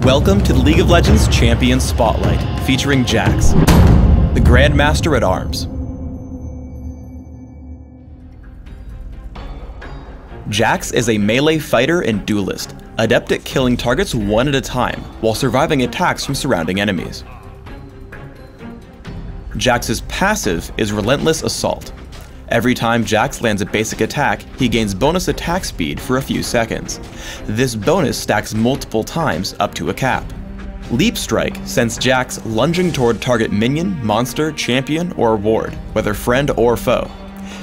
Welcome to the League of Legends Champion Spotlight, featuring Jax, the Grandmaster at Arms. Jax is a melee fighter and duelist, adept at killing targets one at a time, while surviving attacks from surrounding enemies. Jax's passive is Relentless Assault. Every time Jax lands a basic attack, he gains bonus attack speed for a few seconds. This bonus stacks multiple times up to a cap. Leap Strike sends Jax lunging toward target minion, monster, champion, or ward, whether friend or foe.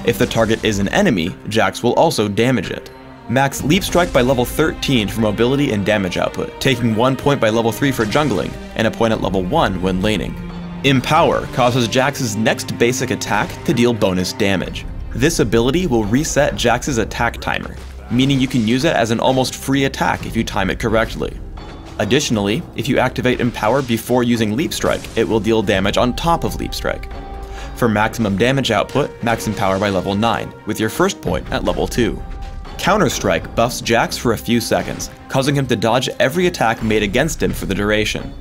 If the target is an enemy, Jax will also damage it. Max Leap Strike by level 13 for mobility and damage output, taking 1 point by level 3 for jungling, and a point at level 1 when laning. Empower causes Jax's next basic attack to deal bonus damage. This ability will reset Jax's attack timer, meaning you can use it as an almost free attack if you time it correctly. Additionally, if you activate Empower before using Leap Strike, it will deal damage on top of Leap Strike. For maximum damage output, max Empower by level 9, with your first point at level 2. Counter Strike buffs Jax for a few seconds, causing him to dodge every attack made against him for the duration.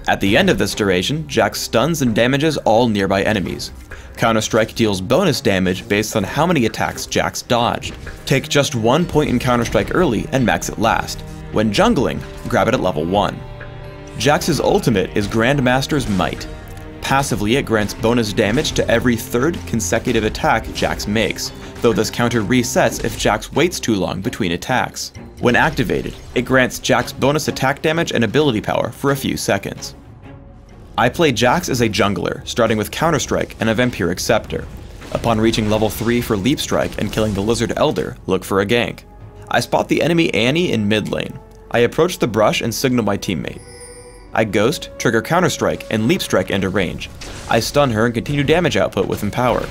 At the end of this duration, Jax stuns and damages all nearby enemies. Counter-Strike deals bonus damage based on how many attacks Jax dodged. Take just 1 point in Counter-Strike early and max it last. When jungling, grab it at level 1. Jax's ultimate is Grandmaster's Might. Passively, it grants bonus damage to every third consecutive attack Jax makes, though this counter resets if Jax waits too long between attacks. When activated, it grants Jax bonus attack damage and ability power for a few seconds. I play Jax as a jungler, starting with Counter-Strike and a Vampiric Scepter. Upon reaching level 3 for Leap Strike and killing the Lizard Elder, look for a gank. I spot the enemy Annie in mid lane. I approach the brush and signal my teammate. I Ghost, trigger Counter-Strike, and Leap Strike into range. I stun her and continue damage output with Empower.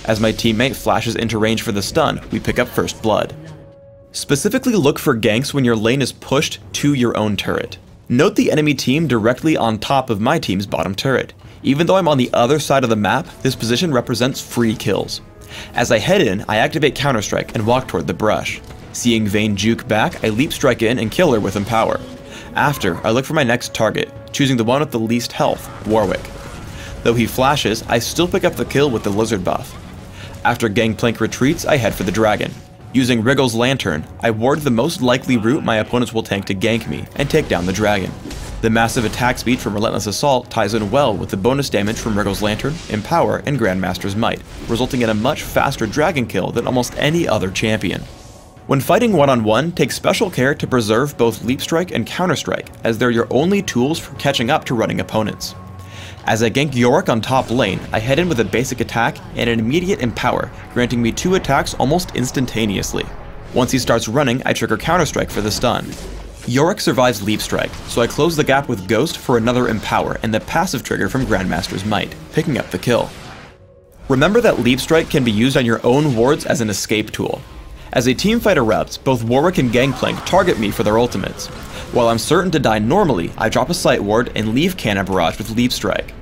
As my teammate flashes into range for the stun, we pick up First Blood. Specifically look for ganks when your lane is pushed to your own turret. Note the enemy team directly on top of my team's bottom turret. Even though I'm on the other side of the map, this position represents free kills. As I head in, I activate Counter-Strike and walk toward the brush. Seeing Vayne juke back, I Leap Strike in and kill her with Empower. After, I look for my next target, choosing the one with the least health, Warwick. Though he flashes, I still pick up the kill with the Lizard buff. After Gangplank retreats, I head for the dragon. Using Wriggle's Lantern, I ward the most likely route my opponents will tank to gank me and take down the dragon. The massive attack speed from Relentless Assault ties in well with the bonus damage from Wriggle's Lantern, Empower, and Grandmaster's Might, resulting in a much faster dragon kill than almost any other champion. When fighting one-on-one, take special care to preserve both Leap Strike and Counter Strike, as they're your only tools for catching up to running opponents. As I gank Yorick on top lane, I head in with a basic attack and an immediate Empower, granting me 2 attacks almost instantaneously. Once he starts running, I trigger Counter Strike for the stun. Yorick survives Leap Strike, so I close the gap with Ghost for another Empower and the passive trigger from Grandmaster's Might, picking up the kill. Remember that Leap Strike can be used on your own wards as an escape tool. As a teamfight erupts, both Warwick and Gangplank target me for their ultimates. While I'm certain to die normally, I drop a Sight Ward and leave Cannon Barrage with Leap Strike.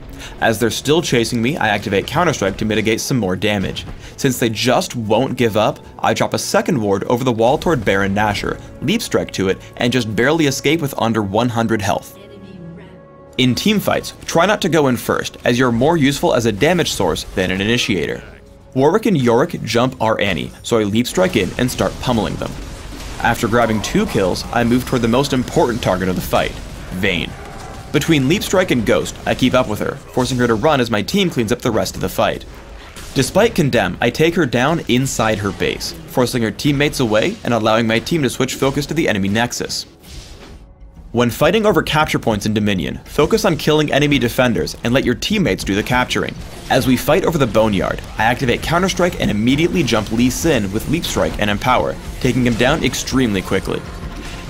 As they're still chasing me, I activate Counter Strike to mitigate some more damage. Since they just won't give up, I drop a second ward over the wall toward Baron Nashor, Leap Strike to it, and just barely escape with under 100 health. In teamfights, try not to go in first, as you're more useful as a damage source than an initiator. Warwick and Yorick jump our Annie, so I Leap Strike in and start pummeling them. After grabbing 2 kills, I move toward the most important target of the fight, Vayne. Between Leap Strike and Ghost, I keep up with her, forcing her to run as my team cleans up the rest of the fight. Despite Condemn, I take her down inside her base, forcing her teammates away and allowing my team to switch focus to the enemy Nexus. When fighting over capture points in Dominion, focus on killing enemy defenders and let your teammates do the capturing. As we fight over the Boneyard, I activate Counter Strike and immediately jump Lee Sin with Leap Strike and Empower, taking him down extremely quickly.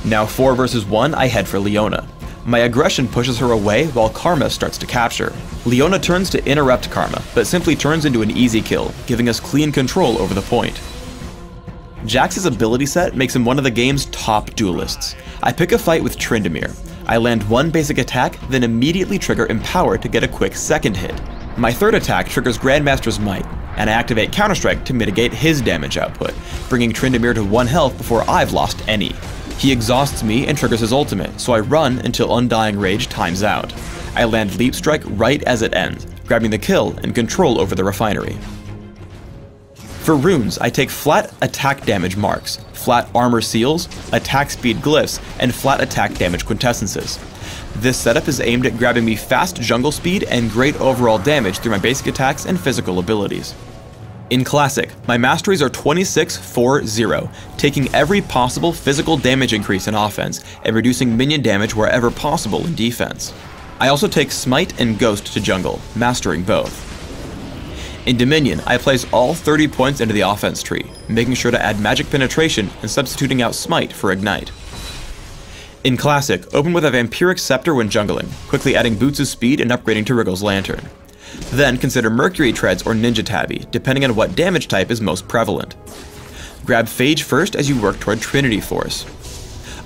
Now 4 versus 1, I head for Leona. My aggression pushes her away while Karma starts to capture. Leona turns to interrupt Karma, but simply turns into an easy kill, giving us clean control over the point. Jax's ability set makes him one of the game's top duelists. I pick a fight with Tryndamere. I land 1 basic attack, then immediately trigger Empower to get a quick second hit. My third attack triggers Grandmaster's Might, and I activate Counter Strike to mitigate his damage output, bringing Tryndamere to 1 health before I've lost any. He exhausts me and triggers his ultimate, so I run until Undying Rage times out. I land Leap Strike right as it ends, grabbing the kill and control over the refinery. For runes, I take flat attack damage marks, flat armor seals, attack speed glyphs, and flat attack damage quintessences. This setup is aimed at grabbing me fast jungle speed and great overall damage through my basic attacks and physical abilities. In Classic, my masteries are 26-4-0, taking every possible physical damage increase in offense and reducing minion damage wherever possible in defense. I also take Smite and Ghost to jungle, mastering both. In Dominion, I place all 30 points into the offense tree, making sure to add magic penetration and substituting out Smite for Ignite. In Classic, open with a Vampiric Scepter when jungling, quickly adding Boots' speed and upgrading to Wriggle's Lantern. Then consider Mercury Treads or Ninja Tabby, depending on what damage type is most prevalent. Grab Phage first as you work toward Trinity Force.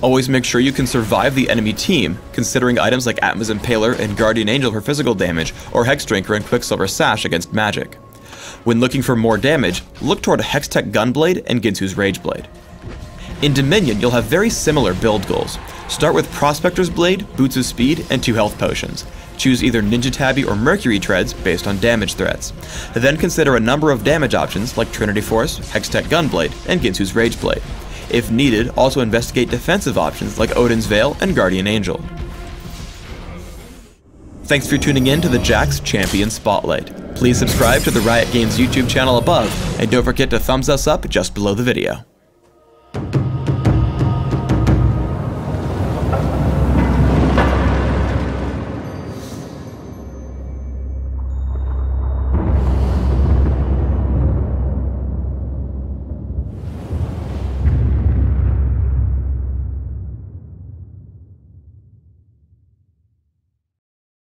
Always make sure you can survive the enemy team, considering items like Atma's Impaler and Guardian Angel for physical damage, or Hexdrinker and Quicksilver Sash against magic. When looking for more damage, look toward Hextech Gunblade and Ginsu's Rageblade. In Dominion, you'll have very similar build goals. Start with Prospector's Blade, Boots' Speed, and 2 health potions. Choose either Ninja Tabby or Mercury Treads based on damage threats. Then consider a number of damage options like Trinity Force, Hextech Gunblade, and Ginsu's Rageblade. If needed, also investigate defensive options like Odin's Veil and Guardian Angel. Thanks for tuning in to the Jax Champion Spotlight. Please subscribe to the Riot Games YouTube channel above, and don't forget to thumbs us up just below the video.